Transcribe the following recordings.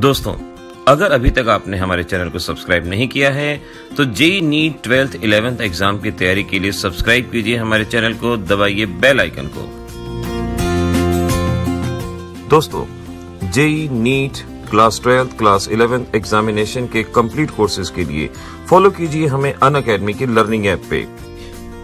दोस्तों, अगर अभी तक आपने हमारे चैनल को सब्सक्राइब नहीं किया है तो JEE NEET 12th 11th exam की तैयारी के लिए सब्सक्राइब कीजिए हमारे चैनल को, दबाइए बेल आइकन को। दोस्तों, JEE NEET class 12th class 11th examination के कंप्लीट कोर्सेज के लिए फॉलो कीजिए हमें अनअकैडमी की लर्निंग ऐप पे।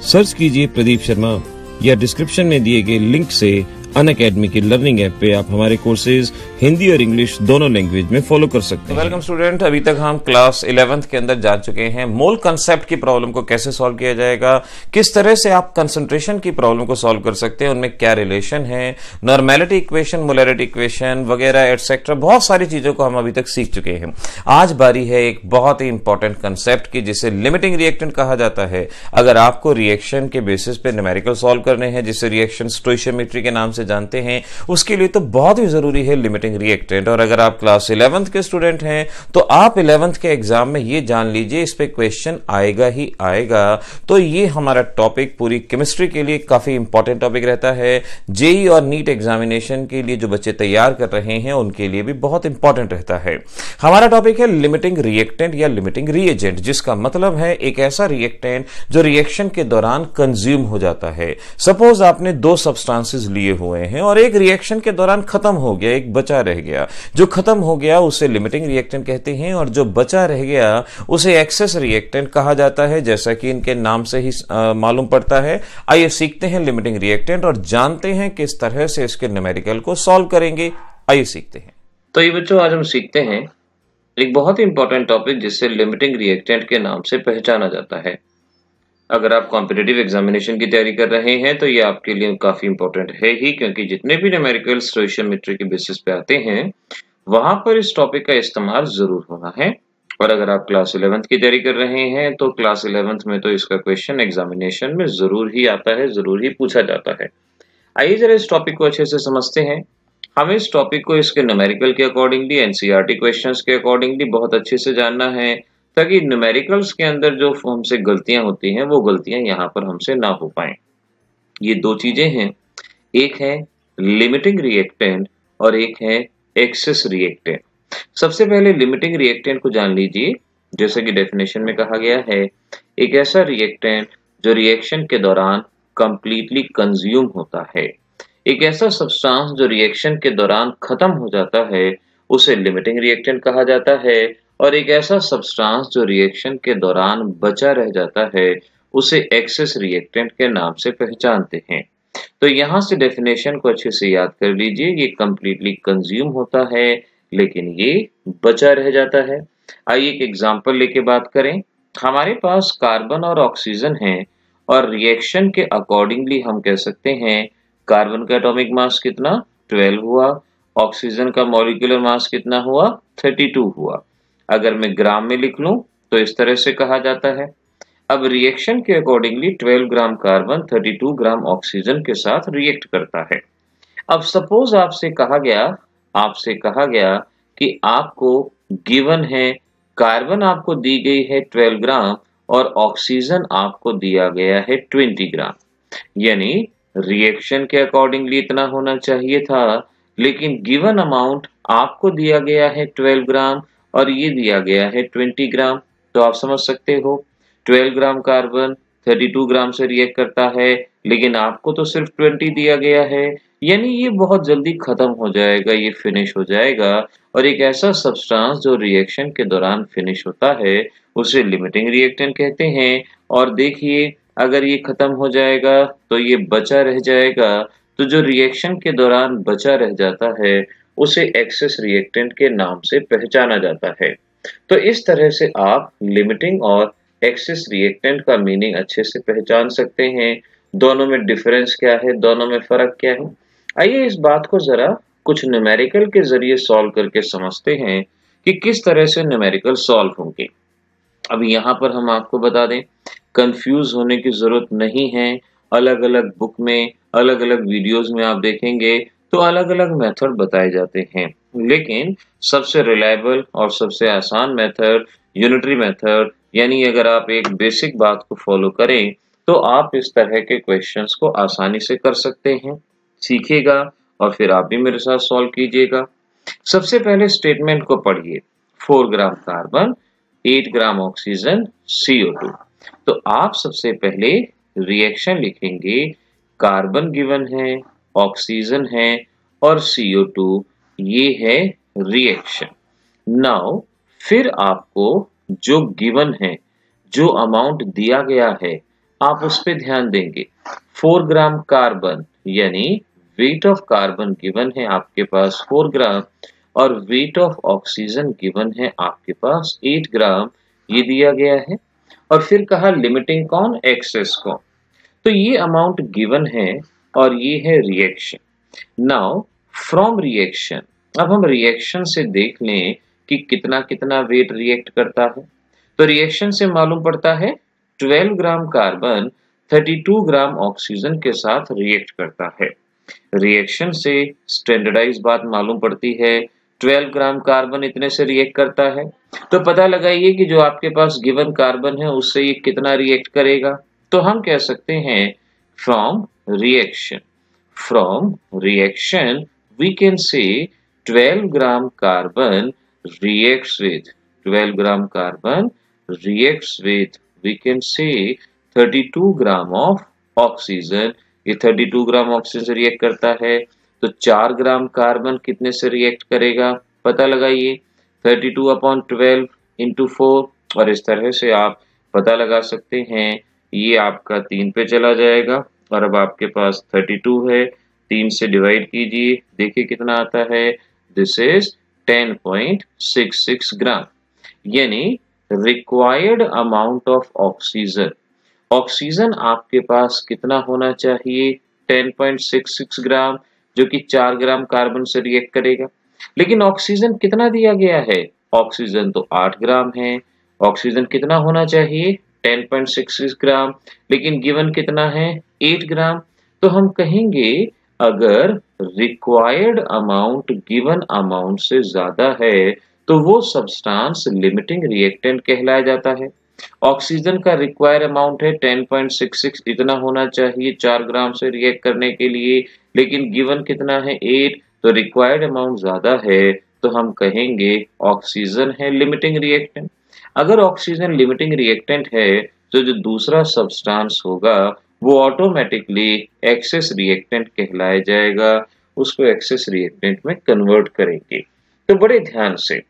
सर्च कीजिए प्रदीप शर्मा या डिस्क्रिप्शन में दिए गए लिंक से अनअकैडमी की लर्निंग ऐप पे आप हमारे कोर्सेज हिंदी और इंग्लिश दोनों लैंग्वेज में फॉलो कर सकते हैं। वेलकम स्टूडेंट, अभी तक हम क्लास 11th के अंदर जा चुके हैं। मोल कंसेप्ट की प्रॉब्लम को कैसे सॉल्व किया जाएगा, किस तरह से आप कंसंट्रेशन की प्रॉब्लम को सॉल्व कर सकते हैं, उनमें क्या रिलेशन है, नॉर्मेलिटी इक्वेशन, मोलैरिटी इक्वेशन वगैरह एटसेट्रा, बहुत सारी चीजों को हम अभी तक सीख चुके हैं। आज बारी है एक बहुत ही इंपॉर्टेंट कंसेप्ट की, जिसे लिमिटिंग रिएक्टेंट कहा जाता है। अगर आपको रिएक्शन के बेसिस पे न्यूमेरिकल सॉल्व करने हैं, जिसे रिएक्शन स्टोइशियोमेट्री के नाम से जानते हैं, उसके लिए तो बहुत ही जरूरी है लिमिटिंग रिएक्टेंट। और अगर आप क्लास 11th के स्टूडेंट हैं तो आप 11th के एग्जाम में ये जान लीजिए इस पे क्वेश्चन आएगा ही आएगा। तो ये हमारा टॉपिक पूरी केमिस्ट्री के लिए काफी इंपॉर्टेंट टॉपिक रहता है। जेईई और नीट एग्जामिनेशन के लिए जो बच्चे तैयार कर रहे हैं उनके लिए भी बहुत इंपॉर्टेंट रहता है। हमारा टॉपिक है लिमिटिंग रिएक्टेंट या लिमिटिंग रिएजेंट, जिसका मतलब है एक ऐसा रिएक्टेंट जो रिएक्शन के दौरान कंज्यूम हो जाता है। सपोज आपने दो सब्सटेंसेस लिए हुए हैं और एक रिएक्शन के दौरान खत्म हो गया, एक बचा रह गया। जो खत्म हो गया उसे लिमिटिंग रिएक्टेंट कहते हैं और जो बचा रह गया उसे एक्सेस रिएक्टेंट कहा जाता है, जैसा कि इनके नाम से ही मालूम पड़ता है। आइए सीखते हैं लिमिटिंग रिएक्टेंट और जानते हैं किस तरह से इसके न्यूमेरिकल को सॉल्व करेंगे। आइए सीखते हैं। तो ये बच्चों, आज हम सीखते हैं एक बहुत ही इंपॉर्टेंट टॉपिक जिसे लिमिटिंग रिएक्टेंट के नाम से पहचाना जाता है। अगर आप कॉम्पिटिटिव एग्जामिनेशन की तैयारी कर रहे हैं तो ये आपके लिए काफी इंपॉर्टेंट है ही, क्योंकि जितने भी न्यूमेरिकल स्टोइशियोमेट्री के बेसिस पे आते हैं वहां पर इस टॉपिक का इस्तेमाल जरूर होना है। और अगर आप क्लास 11th की तैयारी कर रहे हैं तो क्लास 11th में तो इसका क्वेश्चन एग्जामिनेशन में जरूर ही आता है, जरूर ही पूछा जाता है। आइए जरा इस टॉपिक को अच्छे से समझते हैं। हमें इस टॉपिक को इसके न्यूमेरिकल के अकॉर्डिंगली, एनसीईआरटी क्वेश्चंस के अकॉर्डिंगली बहुत अच्छे से जानना है, ताकि न्यूमेरिकल्स के अंदर जो हमसे गलतियां होती हैं वो गलतियां यहाँ पर हमसे ना हो पाए। ये दो चीजें हैं, एक है लिमिटिंग रिएक्टेंट और एक है एक्सेस रिएक्टेंट। सबसे पहले लिमिटिंग रिएक्टेंट को जान लीजिए। जैसे कि डेफिनेशन में कहा गया है, एक ऐसा रिएक्टेंट जो रिएक्शन के दौरान कंप्लीटली कंज्यूम होता है। एक ऐसा सब्सटेंस जो रिएक्शन के दौरान खत्म हो जाता है उसे लिमिटिंग रिएक्टेंट कहा जाता है। और एक ऐसा सब्सटेंस जो रिएक्शन के दौरान बचा रह जाता है उसे एक्सेस रिएक्टेंट के नाम से पहचानते हैं। तो यहाँ से डेफिनेशन को अच्छे से याद कर लीजिए। ये कंप्लीटली कंज्यूम होता है लेकिन ये बचा रह जाता है। आइए एक एग्जांपल लेके बात करें। हमारे पास कार्बन और ऑक्सीजन है और रिएक्शन के अकॉर्डिंगली हम कह सकते हैं कार्बन का एटॉमिक मास कितना 12 हुआ, ऑक्सीजन का मॉलिक्यूलर मास कितना हुआ 32 हुआ। अगर मैं ग्राम में लिख लूं तो इस तरह से कहा जाता है। अब रिएक्शन के accordingly 12 gram carbon 32 gram oxygen के साथ रिएक्ट करता है। अब सपोज आपसे कहा गया कि आपको गिवन है कार्बन आपको दी गई है 12 ग्राम और ऑक्सीजन आपको दिया गया है 20 ग्राम। यानी रिएक्शन के अकॉर्डिंगली इतना होना चाहिए था, लेकिन गिवन अमाउंट आपको दिया गया है 12 ग्राम और ये दिया गया है 20 ग्राम। तो आप समझ सकते हो 12 ग्राम कार्बन 32 ग्राम से रिएक्ट करता है, लेकिन आपको तो सिर्फ 20 दिया गया है। यानी ये बहुत जल्दी खत्म हो जाएगा, ये फिनिश हो जाएगा। और एक ऐसा सब्सटेंस जो रिएक्शन के दौरान फिनिश होता है उसे लिमिटिंग रिएक्टेंट कहते हैं। और देखिए, अगर ये खत्म हो जाएगा तो ये बचा रह जाएगा। तो जो रिएक्शन के दौरान बचा रह जाता है उसे एक्सेस रिएक्टेंट के नाम से पहचाना जाता है। तो इस तरह से आप लिमिटिंग और एक्सेस रिएक्टेंट का मीनिंग अच्छे से पहचान सकते हैं। दोनों में डिफरेंस क्या है, दोनों में फर्क क्या है। आइए इस बात को जरा कुछ न्यूमेरिकल के जरिए सॉल्व करके समझते हैं कि किस तरह से न्यूमेरिकल सॉल्व होंगे। अब यहाँ पर हम आपको बता दें, कंफ्यूज होने की जरूरत नहीं है। अलग अलग बुक में, अलग अलग वीडियोस में आप देखेंगे तो अलग अलग मेथड बताए जाते हैं, लेकिन सबसे रिलायबल और सबसे आसान मेथड यूनिटरी मेथड, यानी अगर आप एक बेसिक बात को फॉलो करें तो आप इस तरह के क्वेश्चंस को आसानी से कर सकते हैं। सीखिएगा और फिर आप भी मेरे साथ सॉल्व कीजिएगा। सबसे पहले स्टेटमेंट को पढ़िए, 4 gram carbon, 8 gram oxygen, CO2। तो आप सबसे पहले रिएक्शन लिखेंगे, कार्बन गिवन है, ऑक्सीजन है और CO2, ये है रिएक्शन। नाउ फिर आपको जो गिवन है, जो अमाउंट दिया गया है, आप उस पे ध्यान देंगे। 4 ग्राम कार्बन यानी वेट ऑफ कार्बन गिवन है आपके पास 4 ग्राम और वेट ऑफ ऑक्सीजन गिवन है आपके पास 8 ग्राम, ये दिया गया है। और फिर कहा लिमिटिंग कौन, एक्सेस कौन। तो ये अमाउंट गिवन है और ये है रिएक्शन। नाउ फ्रॉम रिएक्शन, अब हम रिएक्शन से देख लें कि कितना कितना वेट रिएक्ट करता है। तो रिएक्शन से मालूम पड़ता है 12 ग्राम कार्बन 32 ग्राम ऑक्सीजन के साथ रिएक्ट करता है। रिएक्शन से स्टैंडर्डाइज बात मालूम पड़ती है, 12 ग्राम कार्बन इतने से रिएक्ट करता है। तो पता लगाइए कि जो आपके पास गिवन कार्बन है उससे ये कितना रिएक्ट करेगा। तो हम कह सकते हैं from reaction we can say 12 gram carbon reacts with 12 gram carbon reacts with we can say 32 gram of oxygen. ये 32 ग्राम ऑक्सीजन रिएक्ट करता है। तो 4 ग्राम कार्बन कितने से रिएक्ट करेगा, पता लगाइए, 32 अपॉन 12 इंटू 4। और इस तरह से आप पता लगा सकते हैं। ये आपका 3 पे चला जाएगा और अब आपके पास 32 है, 3 से डिवाइड कीजिए, देखिए कितना आता है। दिस इज 10.66 ग्राम, यानी required amount of oxygen. Oxygen आपके पास कितना होना चाहिए, 10.66 ग्राम, जो कि 4 ग्राम कार्बन से रिएक्ट करेगा। लेकिन ऑक्सीजन कितना दिया गया है, ऑक्सीजन तो 8 ग्राम है। ऑक्सीजन कितना होना चाहिए, 10.66 ग्राम, लेकिन गिवन कितना है, 8 ग्राम। तो हम कहेंगे अगर रिक्वायर्ड अमाउंट गिवन अमाउंट से ज्यादा है तो वो सब्सटेंस लिमिटिंग रिएक्टेंट कहलाया जाता है। ऑक्सीजन का रिक्वायर्ड अमाउंट है 10.66, इतना होना चाहिए 4 ग्राम से रिएक्ट करने के लिए, लेकिन गिवन कितना है 8, तो रिक्वायर्ड अमाउंट ज्यादा है, तो हम कहेंगे ऑक्सीजन है लिमिटिंग रिएक्टेंट। अगर ऑक्सीजन लिमिटिंग रिएक्टेंट है तो जो दूसरा सब्सटेंस होगा वो ऑटोमेटिकली एक्सेस रिएक्टेंट कहलाया जाएगा, उसको एक्सेस रिएक्टेंट में कन्वर्ट करेंगे। तो बड़े ध्यान से,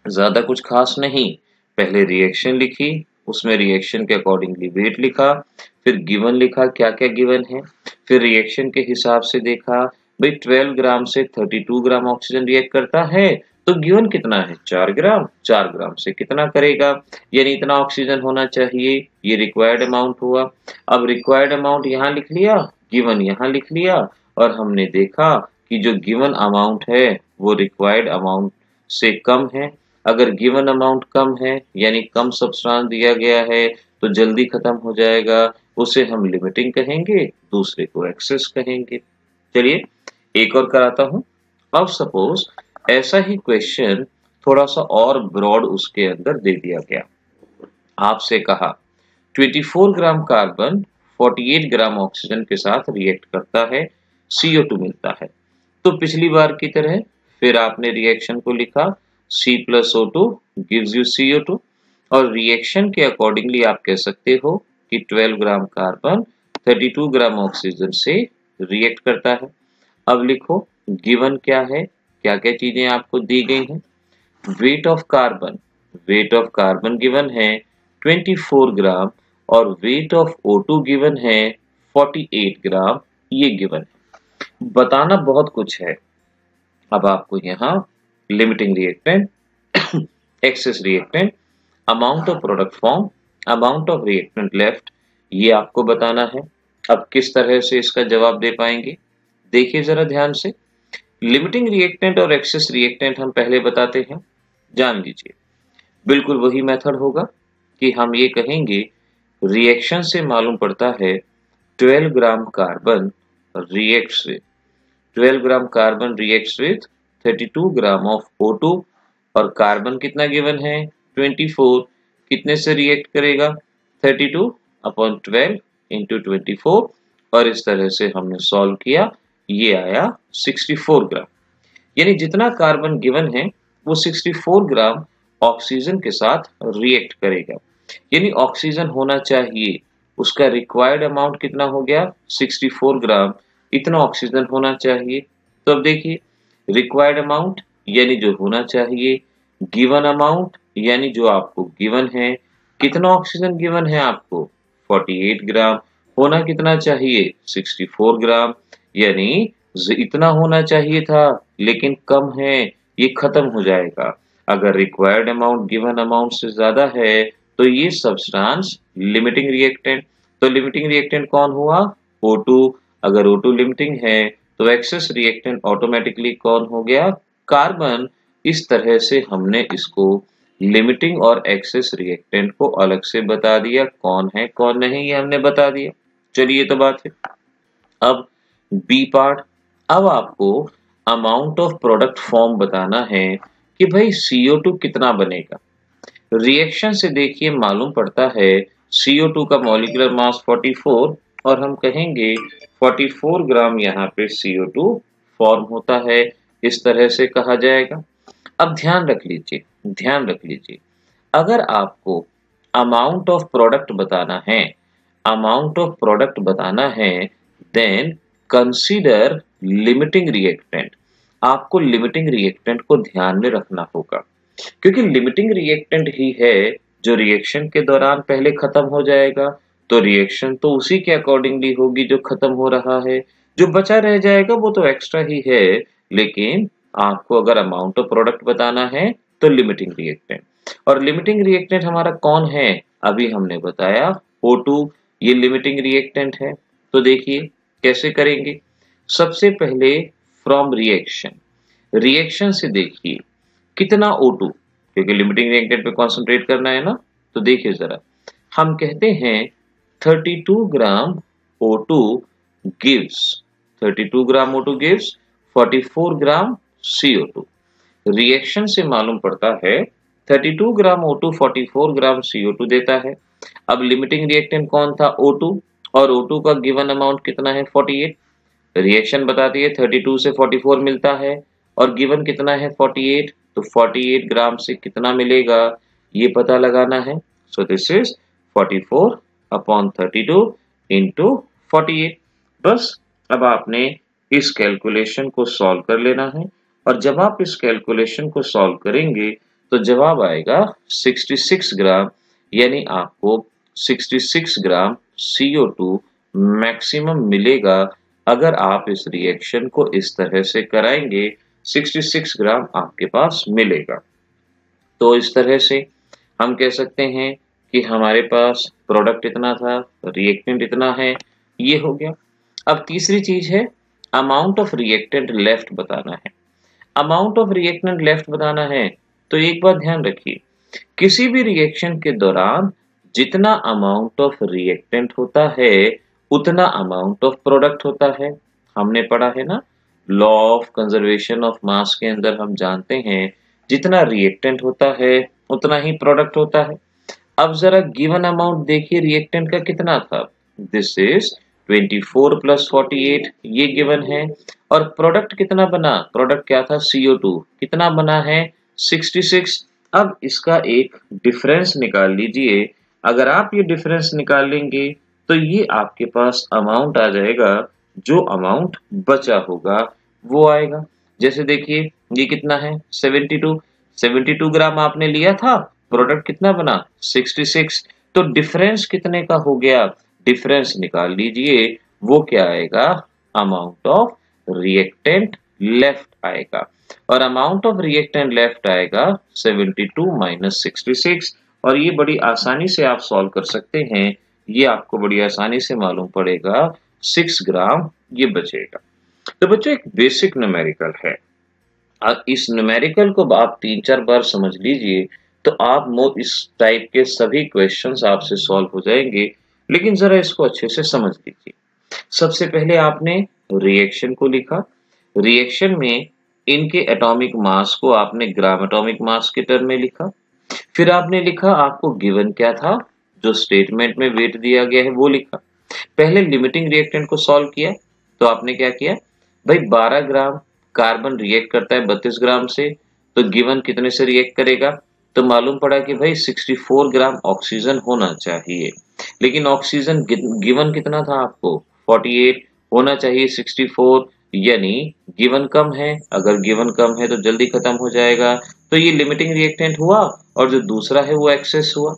ज्यादा कुछ खास नहीं, पहले रिएक्शन लिखी, उसमें रिएक्शन के अकॉर्डिंगली वेट लिखा, फिर गिवन लिखा क्या क्या गिवन है, फिर रिएक्शन के हिसाब से देखा भाई 12 ग्राम से 32 ग्राम ऑक्सीजन रिएक्ट करता है, तो गिवन कितना है 4 ग्राम, 4 ग्राम से कितना करेगा, यानी इतना ऑक्सीजन होना चाहिए, ये रिक्वायर्ड अमाउंट हुआ। अब रिक्वायर्ड अमाउंट यहाँ लिख लिया, गिवन यहाँ लिख लिया, और हमने देखा कि जो गिवन अमाउंट है वो रिक्वायर्ड अमाउंट से कम है। अगर गिवन अमाउंट कम है यानी कम सब्सटेंस दिया गया है तो जल्दी खत्म हो जाएगा, उसे हम लिमिटिंग कहेंगे, दूसरे को एक्सेस कहेंगे। चलिए एक और कराता हूं। अब सपोज ऐसा ही क्वेश्चन थोड़ा सा और ब्रॉड उसके अंदर दे दिया गया, आपसे कहा 24 ग्राम कार्बन 48 ग्राम ऑक्सीजन के साथ रिएक्ट करता है, CO2 मिलता है। तो पिछली बार की तरह फिर आपने रिएक्शन को लिखा, C plus O2 gives you CO2, और रिएक्शन के अकॉर्डिंगली आप कह सकते हो कि 12 ग्राम कार्बन 32 ग्राम ऑक्सीजन से रिएक्ट करता है। अब लिखो गिवन क्या है, क्या क्या चीजें आपको दी गई हैं। वेट ऑफ कार्बन गिवन है 24 ग्राम और वेट ऑफ O2 गिवन है 48 ग्राम, ये गिवन है। बताना बहुत कुछ है। अब आपको यहाँ limiting reactant, excess reactant, amount of product form, amount of reactant left, ये आपको बताना है। अब किस तरह से इसका जवाब दे पाएंगे, देखिए जरा ध्यान से। लिमिटिंग रिएक्टेंट और एक्सेस रिएक्टेंट हम पहले बताते हैं, जान लीजिए। बिल्कुल वही मेथड होगा कि हम ये कहेंगे रिएक्शन से मालूम पड़ता है 12 gram carbon reacts with 12 gram carbon reacts with 32 gram of O2, और कार्बन कितना गिवन है 24, कितने से रिएक्ट करेगा 32 अपॉन 12 इंटू 24, और इस तरह से हमने सॉल्व किया, ये आया 64 ग्राम। यानी जितना कार्बन गिवन है वो 64 ग्राम ऑक्सीजन के साथ रिएक्ट करेगा। यानी ऑक्सीजन होना चाहिए, उसका रिक्वायर्ड अमाउंट कितना हो गया 64 ग्राम, इतना ऑक्सीजन होना चाहिए। तो अब देखिए रिक्वायर्ड अमाउंट यानी जो होना चाहिए, गिवन अमाउंट यानी जो आपको गिवन है, कितना ऑक्सीजन गिवन है आपको 48 ग्राम, होना कितना चाहिए 64 ग्राम, यानी इतना होना चाहिए था लेकिन कम है, ये खत्म हो जाएगा। अगर रिक्वायर्ड अमाउंट गिवन अमाउंट से ज्यादा है तो ये सब्सटेंस लिमिटिंग रिएक्टेंट। तो लिमिटिंग रिएक्टेंट कौन हुआ O2। अगर O2 लिमिटिंग है तो एक्सेस रिएक्टेंट ऑटोमेटिकली कौन हो गया कार्बन। इस तरह से हमने इसको लिमिटिंग और एक्सेस रिएक्टेंट को अलग से बता दिया, कौन है कौन नहीं ये हमने बता दिया। चलिए ये तो बात है। अब बी पार्ट, अब आपको अमाउंट ऑफ प्रोडक्ट फॉर्म बताना है कि भाई CO2 कितना बनेगा। रिएक्शन से देखिए मालूम पड़ता है CO2 का मॉलिक्यूलर मास 44 और हम कहेंगे 44 ग्राम यहाँ पे CO2 फॉर्म होता है, इस तरह से कहा जाएगा। अब ध्यान रख लीजिए अगर आपको अमाउंट ऑफ प्रोडक्ट बताना है देन कंसीडर लिमिटिंग रिएक्टेंट। आपको लिमिटिंग रिएक्टेंट को ध्यान में रखना होगा क्योंकि लिमिटिंग रिएक्टेंट ही है जो रिएक्शन के दौरान पहले खत्म हो जाएगा, तो रिएक्शन तो उसी के अकॉर्डिंगली होगी जो खत्म हो रहा है, जो बचा रह जाएगा वो तो एक्स्ट्रा ही है। लेकिन आपको अगर अमाउंट ऑफ प्रोडक्ट बताना है तो लिमिटिंग रिएक्टेंट, और लिमिटिंग रिएक्टेंट हमारा कौन है अभी हमने बताया O2, ये लिमिटिंग रिएक्टेंट है। तो देखिए कैसे करेंगे। सबसे पहले फ्रॉम रिएक्शन से देखिए कितना O2, क्योंकि लिमिटिंग रिएक्टेंट पे कंसंट्रेट करना है ना। तो देखिए जरा, हम कहते हैं 32 ग्राम O2 गिव्स 44 ग्राम CO2। रिएक्शन से मालूम पड़ता है 32 ग्राम O2 44 ग्राम CO2 देता है। अब लिमिटिंग रिएक्टेंट कौन था O2, और O2 का गिवन अमाउंट कितना है 48। रिएक्शन बताती है 32 से 44 मिलता है और गिवन कितना है 48, तो 48 ग्राम से कितना मिलेगा ये पता लगाना है। So this is 44 upon 32 into 48। बस अब आपने इस कैलकुलेशन को सॉल्व कर लेना है, और जब आप इस कैलकुलेशन को सॉल्व करेंगे तो जवाब आएगा 66 ग्राम, यानी आपको 66 ग्राम CO2 मैक्सिमम मिलेगा अगर आप इस रिएक्शन को इस तरह से कराएंगे, 66 ग्राम आपके पास मिलेगा। तो इस तरह से हम कह सकते हैं कि हमारे पास प्रोडक्ट इतना था, रिएक्टेंट इतना है, ये हो गया। अब तीसरी चीज है अमाउंट ऑफ रिएक्टेंट लेफ्ट बताना है। अमाउंट ऑफ रिएक्टेंट लेफ्ट बताना है तो एक बात ध्यान रखिए, किसी भी रिएक्शन के दौरान जितना अमाउंट ऑफ रिएक्टेंट होता है उतना अमाउंट ऑफ प्रोडक्ट होता है। हमने पढ़ा है ना law of conservation of mass के अंदर, हम जानते हैं जितना रिएक्टेंट होता है उतना ही प्रोडक्ट होता है। अब जरा गिवन अमाउंट देखिए रिएक्टेंट का कितना था, दिस इज 24 प्लस 48, ये गिवन है। और प्रोडक्ट कितना बना, प्रोडक्ट क्या था CO2, कितना बना है 66। अब इसका एक डिफरेंस निकाल लीजिए। अगर आप ये डिफरेंस निकाल लेंगे तो ये आपके पास अमाउंट आ जाएगा, जो अमाउंट बचा होगा वो आएगा। जैसे देखिए ये कितना है 72 ग्राम आपने लिया था, प्रोडक्ट कितना बना 66, तो डिफरेंस कितने का हो गया, डिफरेंस निकाल लीजिए, वो क्या आएगा अमाउंट ऑफ रिएक्टेंट लेफ्ट आएगा, और अमाउंट ऑफ रिएक्टेंट लेफ्ट आएगा 72 माइनस 66। और ये बड़ी आसानी से आप सॉल्व कर सकते हैं, ये आपको बड़ी आसानी से मालूम पड़ेगा 6 ग्राम ये बचेगा। तो बच्चों एक बेसिक न्यूमेरिकल है, इस न्यूमेरिकल को आप 3-4 बार समझ लीजिए तो आप इस टाइप के सभी क्वेश्चंस आपसे सॉल्व हो जाएंगे। लेकिन जरा इसको अच्छे से समझ लीजिए। सबसे पहले आपने रिएक्शन को लिखा, रिएक्शन में इनके एटॉमिक मास को आपने ग्राम एटॉमिक मास के टर्म में लिखा। फिर आपने लिखा आपको गिवन क्या था, जो स्टेटमेंट में वेट दिया गया है वो लिखा। पहले लिमिटिंग रिएक्टेंट को सॉल्व किया, तो आपने क्या किया भाई 12 ग्राम कार्बन रिएक्ट करता है 32 ग्राम से, तो गिवन कितने से रिएक्ट करेगा? तो मालूम पड़ा कि भाई 64 ग्राम ऑक्सीजन होना चाहिए, लेकिन ऑक्सीजन गिवन कितना था आपको? 48, होना चाहिए 64, यानी गिवन कम है। अगर गिवन कम है तो जल्दी खत्म हो जाएगा, तो ये लिमिटिंग रिएक्टेंट हुआ, और जो दूसरा है वो एक्सेस हुआ।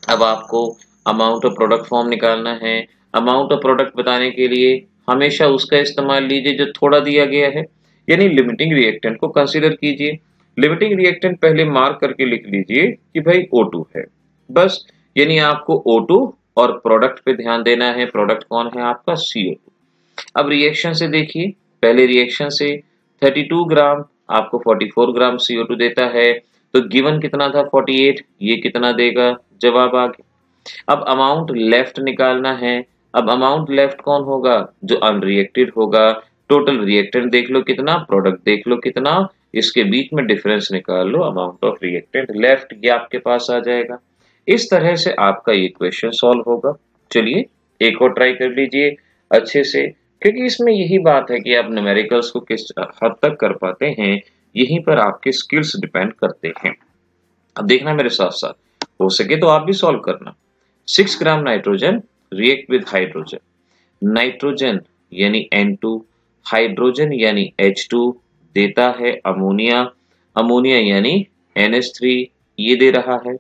अब आपको अमाउंट ऑफ प्रोडक्ट फॉर्म निकालना है। अमाउंट ऑफ प्रोडक्ट बताने के लिए हमेशा उसका इस्तेमाल लीजिए जो थोड़ा दिया गया है, यानी लिमिटिंग रिएक्टेंट को कंसीडर कीजिए। लिमिटिंग रिएक्टेंट पहले मार्क करके लिख लीजिए कि भाई O2 है, बस। यानी आपको O2 और प्रोडक्ट पे ध्यान देना है। प्रोडक्ट कौन है आपका? CO2। अब रिएक्शन से देखिए, पहले रिएक्शन से 32 ग्राम आपको 44 ग्राम CO2 देता है, तो गिवन कितना था? 48, ये कितना देगा? जवाब आ गया। अब अमाउंट लेफ्ट निकालना है। अब अमाउंट लेफ्ट कौन होगा? जो अनरिएक्टेड होगा। टोटल रिएक्टेंट देख लो कितना, प्रोडक्ट देख लो कितना, इसके बीच में डिफरेंस निकाल लो, अमाउंट ऑफ रिएक्टेंट लेफ्ट, ये आपके पास आ जाएगा। इस तरह से आपका ये क्वेश्चन सॉल्व होगा। चलिए एक और ट्राई कर लीजिए अच्छे से, क्योंकि इसमें यही बात है कि आप न्यूमेरिकल्स को किस हद तक कर पाते हैं, यहीं पर आपके स्किल्स डिपेंड करते हैं। अब देखना मेरे साथ साथ, हो सके तो आप भी सॉल्व करना। 6 gram nitrogen react with hydrogen. Nitrogen यानी N2, हाइड्रोजन यानी H2 देता है अमोनिया, अमोनिया यानी NH3 ये दे रहा है।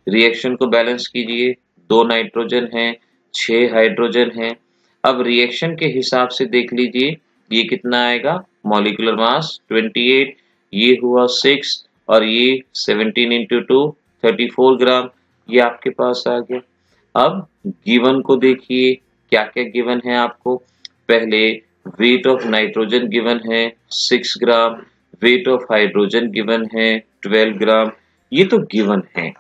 रिएक्शन को बैलेंस कीजिए, 2 नाइट्रोजन हैं, 6 हाइड्रोजन हैं। अब रिएक्शन के हिसाब से देख लीजिए ये कितना आएगा? मॉलिक्यूलर मास 28, ये हुआ 6, और ये 17 इंटू 2 34 ग्राम, ये आपके पास आ गया। अब गिवन को देखिए, क्या क्या गिवन है आपको। पहले वेट ऑफ नाइट्रोजन गिवन है 6 ग्राम, वेट ऑफ हाइड्रोजन गिवन है 12 ग्राम, ये तो गिवन है।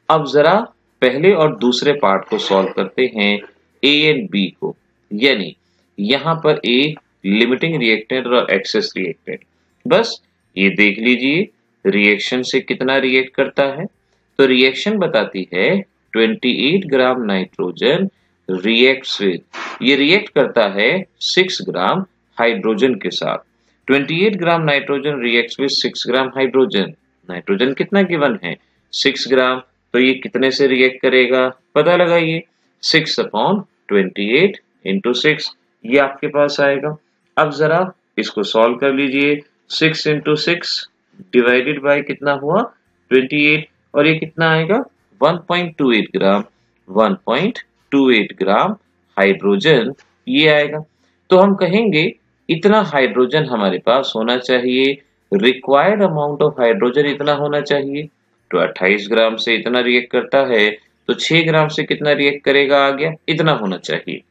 अब जरा पहले और दूसरे पार्ट को सॉल्व करते हैं, ए एंड बी को। यानी यहाँ पर ए लिमिटिंग रिएक्टेंट और एक्सेस रिएक्टेंट, बस ये देख लीजिए रिएक्शन से कितना रिएक्ट करता है। तो रिएक्शन बताती है 28 ग्राम नाइट्रोजन रिएक्ट्स विद, ये रिएक्ट करता है 6 ग्राम हाइड्रोजन के साथ। 28 gram nitrogen reacts with 6 gram hydrogen. Nitrogen कितना गिवन है? 6 ग्राम, तो ये कितने से रिएक्ट करेगा? पता लगाइए, 6/28 इंटू 6, ये आपके पास आएगा। अब जरा इसको सॉल्व कर लीजिए, 6 इंटू 6 डिवाइडेड बाय कितना हुआ? 28, और ये कितना आएगा? 1.28 ग्राम, 1.28 ग्राम हाइड्रोजन ये आएगा। तो हम कहेंगे इतना हाइड्रोजन हमारे पास होना चाहिए, रिक्वायर्ड अमाउंट ऑफ हाइड्रोजन इतना होना चाहिए। तो 28 ग्राम से इतना रिएक्ट करता है, तो 6 ग्राम से कितना रिएक्ट करेगा? आ गया, इतना होना चाहिए।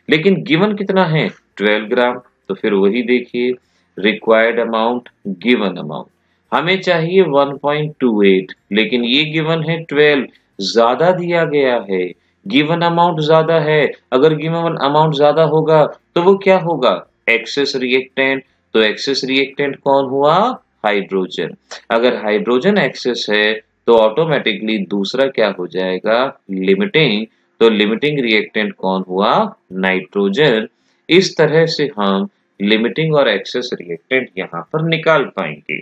लेकिन गिवन कितना है? 12 ग्राम, तो फिर वही देखिए, रिक्वायर्ड अमाउंट गिवन अमाउंट हमें चाहिए 1.28, लेकिन ये गिवन है 12, ज्यादा दिया गया है, गिवन अमाउंट ज्यादा है। अगर गिवन अमाउंट ज्यादा होगा तो वो क्या होगा? Excess reactant. तो एक्सेस रिएक्टेंट कौन हुआ? हाइड्रोजन। अगर हाइड्रोजन एक्सेस है तो ऑटोमेटिकली दूसरा क्या हो जाएगा? लिमिटिंग। तो लिमिटिंग रिएक्टेंट कौन हुआ? नाइट्रोजन। इस तरह से हम लिमिटिंग और एक्सेस रिएक्टेंट यहाँ पर निकाल पाएंगे।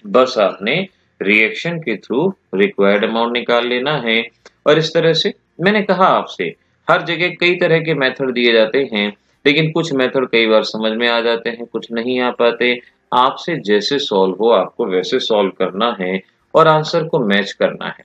बस आपने रिएक्शन के थ्रू रिक्वायर्ड अमाउंट निकाल लेना है। और इस तरह से मैंने कहा आपसे, हर जगह कई तरह के मेथड दिए जाते हैं, लेकिन कुछ मेथड कई बार समझ में आ जाते हैं, कुछ नहीं आ पाते। आपसे जैसे सॉल्व हो आपको वैसे सॉल्व करना है और आंसर को मैच करना है।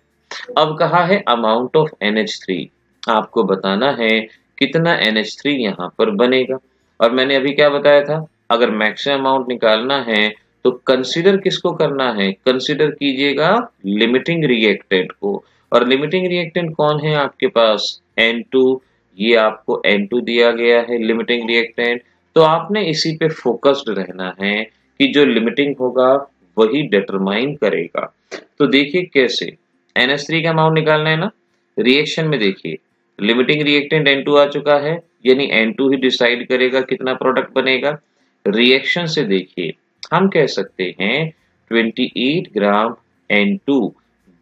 अब कहा है अमाउंट ऑफ NH3, आपको बताना है कितना NH3 यहाँ पर बनेगा। और मैंने अभी क्या बताया था, अगर मैक्सिमम अमाउंट निकालना है तो कंसीडर किसको करना है? कंसीडर कीजिएगा लिमिटिंग रिएक्टेंट को। और लिमिटिंग रिएक्टेंट कौन है आपके पास? N2, ये आपको N2 दिया गया है लिमिटिंग रिएक्टेंट। तो आपने इसी पे फोकस्ड रहना है कि जो लिमिटिंग होगा वही डिटरमाइन करेगा। तो देखिए कैसे, NH3 का अमाउंट निकालना है ना। रिएक्शन में देखिए लिमिटिंग रिएक्टेंट N2 आ चुका है, यानी N2 ही डिसाइड करेगा कितना प्रोडक्ट बनेगा। रिएक्शन से देखिए हम कह सकते हैं 28 ग्राम N2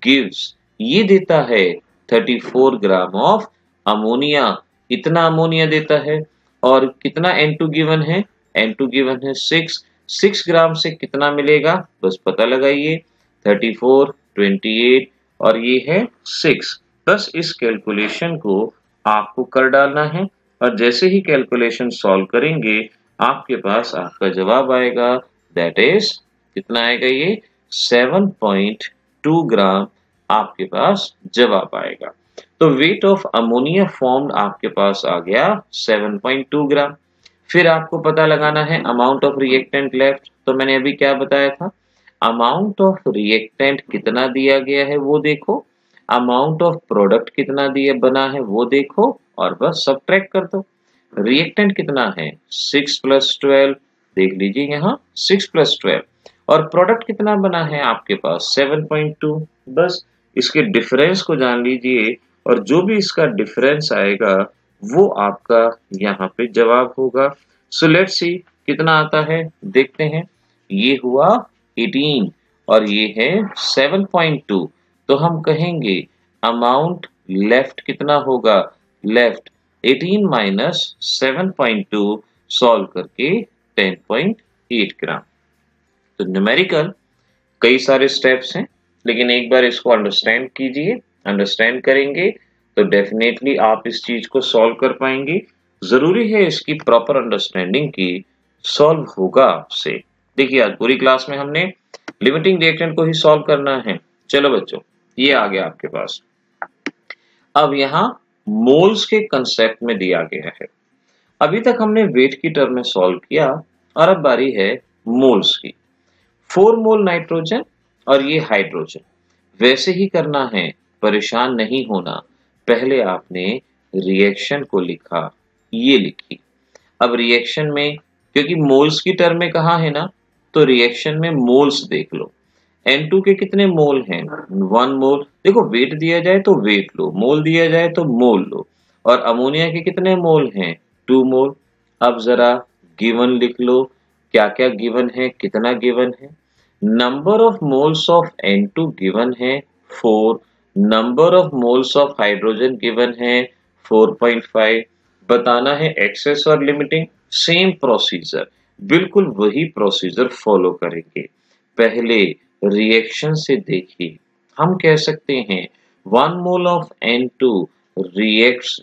गिव्स, ये देता है 34 ग्राम ऑफ अमोनिया, इतना अमोनिया देता है। और कितना N2 गिवन है? N2 गिवन है 6, 6 ग्राम से कितना मिलेगा बस पता लगाइए, 34, 28 और ये है 6। बस इस कैलकुलेशन को आपको कर डालना है और जैसे ही कैलकुलेशन सॉल्व करेंगे आपके पास आपका जवाब आएगा, दैट इज कितना आएगा ये 7.2 ग्राम आपके पास जवाब आएगा। तो वेट ऑफ अमोनिया फॉर्म्ड आपके पास आ गया 7.2 ग्राम। फिर आपको पता लगाना है अमाउंट ऑफ रिएक्टेंट लेफ्ट। तो मैंने अभी क्या बताया था, अमाउंट ऑफ रिएक्टेंट कितना दिया गया है वो देखो, अमाउंट ऑफ प्रोडक्ट कितना दिया बना है वो देखो और बस सब्ट्रैक्ट कर दो। रिएक्टेंट कितना है 6 + 12, देख लीजिए यहाँ 6 + 12 और प्रोडक्ट कितना बना है आपके पास 7.2। बस इसके डिफरेंस को जान लीजिए और जो भी इसका डिफरेंस आएगा वो आपका यहाँ पे जवाब होगा। सो लेट्स सी कितना आता है, देखते हैं। ये हुआ 18 और ये है 7.2। तो हम कहेंगे अमाउंट लेफ्ट कितना होगा, लेफ्ट 18 - 7.2 सॉल्व करके 10.8 ग्राम। तो न्यूमेरिकल कई सारे स्टेप्स हैं, लेकिन एक बार इसको अंडरस्टैंड कीजिए। अंडरस्टैंड करेंगे तो डेफिनेटली आप इस चीज को सॉल्व कर पाएंगे। जरूरी है इसकी प्रॉपर अंडरस्टैंडिंग की, सॉल्व होगा आपसे। देखिए आज पूरी क्लास में हमने लिमिटिंग रिएक्टेंट को ही सॉल्व करना है। चलो बच्चों, ये आ गया आपके पास। अब यहाँ मोल्स के कंसेप्ट में दिया गया है। अभी तक हमने वेट की टर्म में सॉल्व किया और अब बारी है मोल्स की। 4 मोल नाइट्रोजन और ये हाइड्रोजन, वैसे ही करना है, परेशान नहीं होना। पहले आपने रिएक्शन को लिखा, ये लिखी। अब रिएक्शन में क्योंकि मोल्स की टर्म में कहा है ना, तो रिएक्शन में मोल्स देख लो। N2 के कितने मोल हैं 1 मोल। देखो वेट दिया जाए तो वेट लो, मोल दिया जाए तो मोल लो। और अमोनिया के कितने मोल हैं 2 मोल। अब जरा गिवन लिख लो, क्या क्या गिवन है, कितना गिवन है। Number of moles of N2 given है 4, number of moles of hydrogen given है 4.5। बताना है एक्सेस और लिमिटिंग। सेम प्रोसीजर, बिल्कुल वही प्रोसीजर फॉलो करेंगे। पहले रिएक्शन से देखिए, हम कह सकते हैं 1 mole of N2 reacts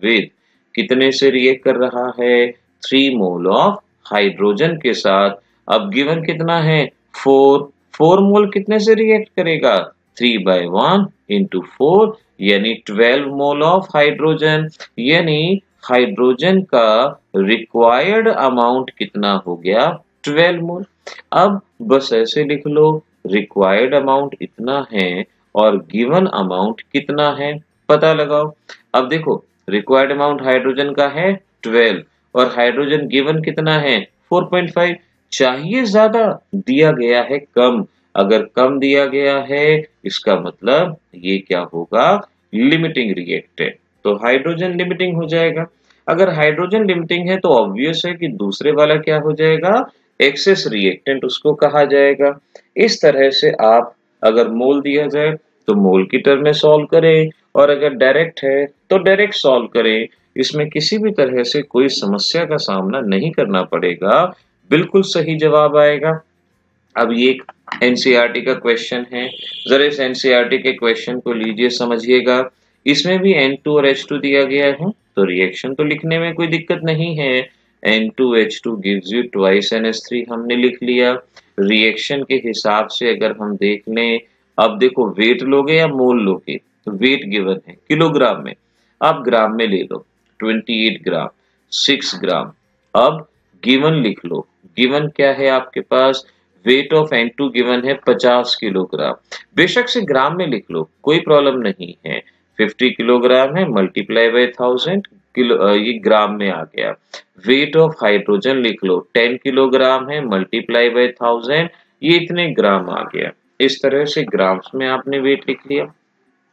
with कितने से रिएक्ट कर रहा है 3 मोल ऑफ हाइड्रोजन के साथ। अब गिवन कितना है 4 मोल कितने से रिएक्ट करेगा 3/1 × 4 यानी 12 मोल ऑफ हाइड्रोजन। यानी हाइड्रोजन का रिक्वायर्ड अमाउंट कितना हो गया 12 मोल। अब बस ऐसे लिख लो, रिक्वायर्ड अमाउंट इतना है और गिवन अमाउंट कितना है, पता लगाओ। अब देखो रिक्वायर्ड अमाउंट हाइड्रोजन का है 12 और हाइड्रोजन गिवन कितना है 4.5। चाहिए ज्यादा, दिया गया है कम। अगर कम दिया गया है इसका मतलब ये क्या होगा, लिमिटिंग रिएक्टेंट। तो हाइड्रोजन लिमिटिंग हो जाएगा। अगर हाइड्रोजन लिमिटिंग है तो ऑब्वियस है कि दूसरे वाला क्या हो जाएगा, एक्सेस रिएक्टेंट उसको कहा जाएगा। इस तरह से आप अगर मोल दिया जाए तो मोल की टर्म में सॉल्व करें और अगर डायरेक्ट है तो डायरेक्ट सॉल्व करें। इसमें किसी भी तरह से कोई समस्या का सामना नहीं करना पड़ेगा, बिल्कुल सही जवाब आएगा। अब ये एक एनसीईआरटी का क्वेश्चन है, जरा इस एनसीईआरटी के क्वेश्चन को लीजिए, समझिएगा। इसमें भी N2 और H2 दिया गया है तो रिएक्शन तो लिखने में कोई दिक्कत नहीं है। N2H2 gives you twice NH3 हमने लिख लिया। रिएक्शन के हिसाब से अगर हम देख लें, अब देखो वेट लोगे या मोल लोगे, तो वेट गिवन है किलोग्राम में, आप ग्राम में ले लो 28 ग्राम 6 ग्राम। अब गिवन लिख लो, गिवन क्या है आपके पास, वेट ऑफ N2 गिवन है 50 किलोग्राम। बेशक से ग्राम में लिख लो, कोई प्रॉब्लम नहीं है। 50 किलोग्राम है मल्टीप्लाई बाय 1000 किलो, ये ग्राम में आ गया। वेट ऑफ हाइड्रोजन लिख लो 10 किलोग्राम है मल्टीप्लाई बाय 1000, ये इतने ग्राम आ गया। इस तरह से ग्राम्स में आपने वेट लिख लिया।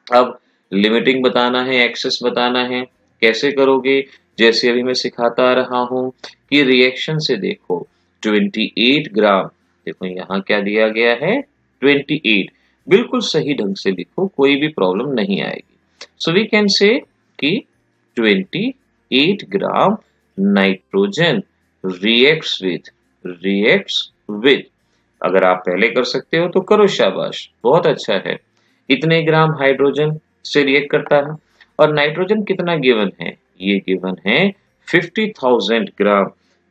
अब लिमिटिंग बताना है, एक्सेस बताना है, कैसे करोगे, जैसे अभी मैं सिखाता रहा हूं कि रिएक्शन से देखो 28 ग्राम, देखो यहाँ क्या दिया गया है 28, बिल्कुल सही ढंग से लिखो, कोई भी प्रॉब्लम नहीं आएगी। सो वी कैन से कि 28 gram nitrogen reacts with reacts with। अगर आप पहले कर सकते हो तो करो, शाबाश, बहुत अच्छा है। इतने ग्राम हाइड्रोजन से रिएक्ट करता है। और नाइट्रोजन कितना गिवन है? ये गिवन है 50,000 ग्राम।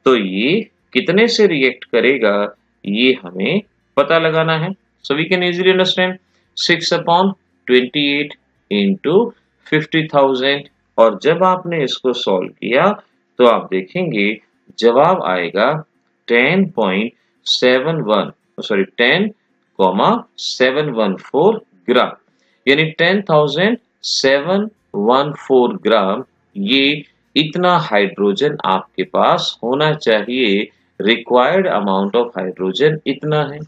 तो ये कितने से रिएक्ट करेगा ये हमें पता लगाना है। So we can easily understand 6/28 into 50,000। और जब आपने इसको सॉल्व किया तो आप देखेंगे जवाब आएगा 10.714 ग्राम, यानी 10,714 ग्राम। ये इतना हाइड्रोजन आपके पास होना चाहिए। रिक्वायर्ड अमाउंट ऑफ हाइड्रोजन इतना है।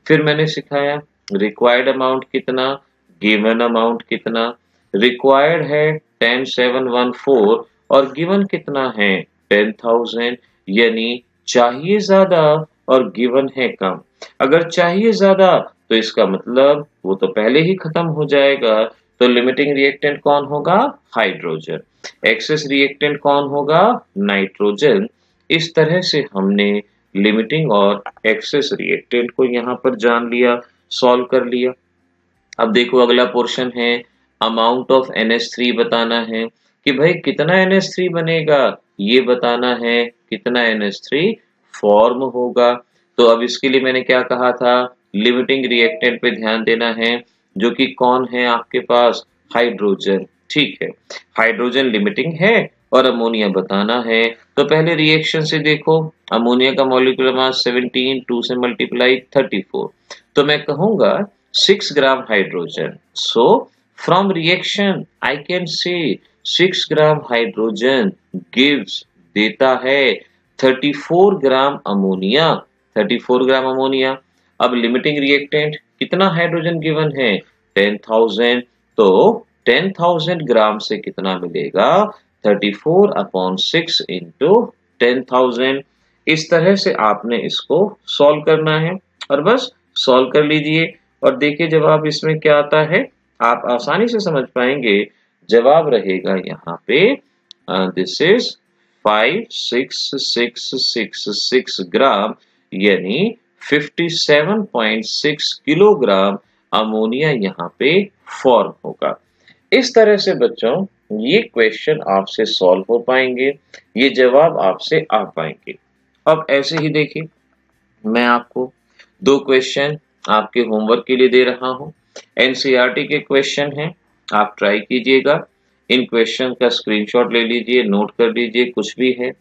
फिर मैंने सिखाया रिक्वायर्ड अमाउंट कितना, गिवन अमाउंट कितना। रिक्वायर्ड है 10,714 और गिवन कितना है 10,000, यानी चाहिए ज्यादा और गिवन है कम। अगर चाहिए ज्यादा तो इसका मतलब वो तो पहले ही खत्म हो जाएगा। तो लिमिटिंग रिएक्टेंट कौन होगा? हाइड्रोजन। एक्सेस रिएक्टेंट कौन होगा? नाइट्रोजन। इस तरह से हमने लिमिटिंग और एक्सेस रिएक्टेंट को यहाँ पर जान लिया, सॉल्व कर लिया। अब देखो अगला पोर्शन है अमाउंट ऑफ NH3 बताना है कि भाई कितना NH3 बनेगा, ये बताना है कितना NH3 फॉर्म होगा। तो अब इसके लिए मैंने क्या कहा था, लिमिटिंग रिएक्टेंट पे ध्यान देना है, जो कि कौन है आपके पास? हाइड्रोजन। ठीक है, हाइड्रोजन लिमिटिंग है और अमोनिया बताना है। तो पहले रिएक्शन से देखो, अमोनिया का मॉलिक्यूलर मास 17, 2 से मल्टीप्लाई 34। तो मैं कहूंगा 6 gram hydrogen. So from reaction I can say 6 gram hydrogen gives, देता है 34 ग्राम अमोनिया। 34 gram ammonia. अब लिमिटिंग रिएक्टेंट कितना हाइड्रोजन गिवन है? 10,000। तो 10,000 ग्राम से कितना मिलेगा? 34/6 इंटू 10,000। इस तरह से आपने इसको सॉल्व करना है और बस सॉल्व कर लीजिए और देखिए जवाब इसमें क्या आता है। आप आसानी से समझ पाएंगे। जवाब रहेगा यहाँ पे दिस इज 56666 ग्राम, यानी 57.6 किलोग्राम अमोनिया यहाँ पे फॉर्म होगा। इस तरह से बच्चों ये क्वेश्चन आपसे सॉल्व हो पाएंगे, ये जवाब आपसे आ पाएंगे। अब ऐसे ही देखिए, मैं आपको 2 क्वेश्चन आपके होमवर्क के लिए दे रहा हूं। एनसीईआरटी के क्वेश्चन हैं, आप ट्राई कीजिएगा। इन क्वेश्चन का स्क्रीनशॉट ले लीजिए, नोट कर लीजिए, कुछ भी है।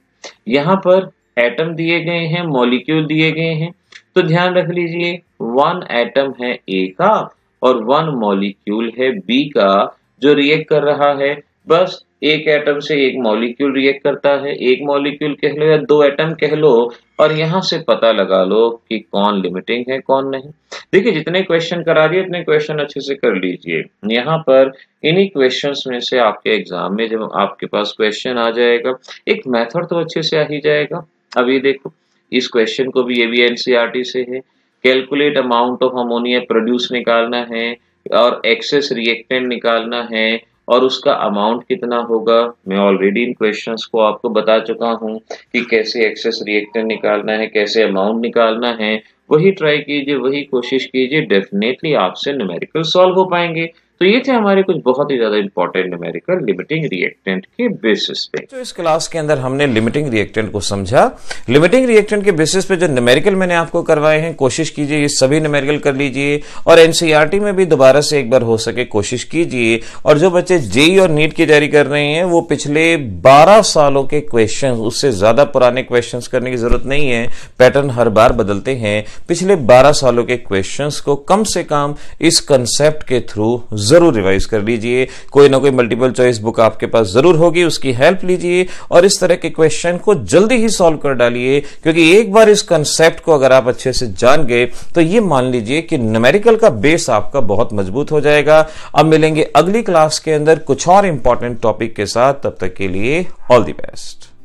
यहाँ पर एटम दिए गए हैं, मॉलिक्यूल दिए गए हैं, तो ध्यान रख लीजिए 1 एटम है A का और 1 मॉलिक्यूल है B का जो रिएक्ट कर रहा है। बस एक एटम से एक मॉलिक्यूल रिएक्ट करता है, एक मॉलिक्यूल कह लो या 2 एटम कह लो, और यहाँ से पता लगा लो कि कौन लिमिटिंग है कौन नहीं। देखिए जितने क्वेश्चन करा दिए उतने क्वेश्चन अच्छे से कर लीजिए। यहाँ पर इन्हीं क्वेश्चंस में से आपके एग्जाम में जब आपके पास क्वेश्चन आ जाएगा, एक मेथड तो अच्छे से आ ही जाएगा। अब ये देखो, इस क्वेश्चन को भी, ये भी एनसीईआरटी से है। Calculate amount of ammonia produce निकालना है और एक्सेस रिएक्टेंट निकालना है और उसका अमाउंट कितना होगा। मैं ऑलरेडी इन क्वेश्चंस को आपको बता चुका हूं कि कैसे एक्सेस रिएक्टेंट निकालना है, कैसे अमाउंट निकालना है। वही ट्राई कीजिए, वही कोशिश कीजिए, डेफिनेटली आपसे न्यूमेरिकल सॉल्व हो पाएंगे। तो ये थे हमारे कुछ बहुत ही ज्यादा इंपॉर्टेंट न्यूमेरिकल लिमिटिंग रिएक्टेंट के बेसिस पे। तो इस क्लास के अंदर हमने लिमिटिंग रिएक्टेंट को समझा। लिमिटिंग रिएक्टेंट के बेसिस पे जो न्यूमेरिकल मैंने आपको करवाए हैं, कोशिश कीजिए ये सभी न्यूमेरिकल कर लीजिए और एनसीईआरटी में भी दोबारा से एक बार हो सके कोशिश कीजिए। और जो बच्चे जेईई और नीट की तैयारी कर रहे हैं वो पिछले 12 सालों के क्वेश्चन, उससे ज्यादा पुराने क्वेश्चन करने की जरूरत नहीं है, पैटर्न हर बार बदलते हैं। पिछले 12 सालों के क्वेश्चन को कम से कम इस कंसेप्ट के थ्रू जरूर रिवाइज कर लीजिए। कोई ना कोई मल्टीपल चॉइस बुक आपके पास जरूर होगी, उसकी हेल्प लीजिए और इस तरह के क्वेश्चन को जल्दी ही सॉल्व कर डालिए। क्योंकि एक बार इस कंसेप्ट को अगर आप अच्छे से जान गए तो ये मान लीजिए कि न्यूमेरिकल का बेस आपका बहुत मजबूत हो जाएगा। अब मिलेंगे अगली क्लास के अंदर कुछ और इंपॉर्टेंट टॉपिक के साथ, तब तक के लिए ऑल द बेस्ट।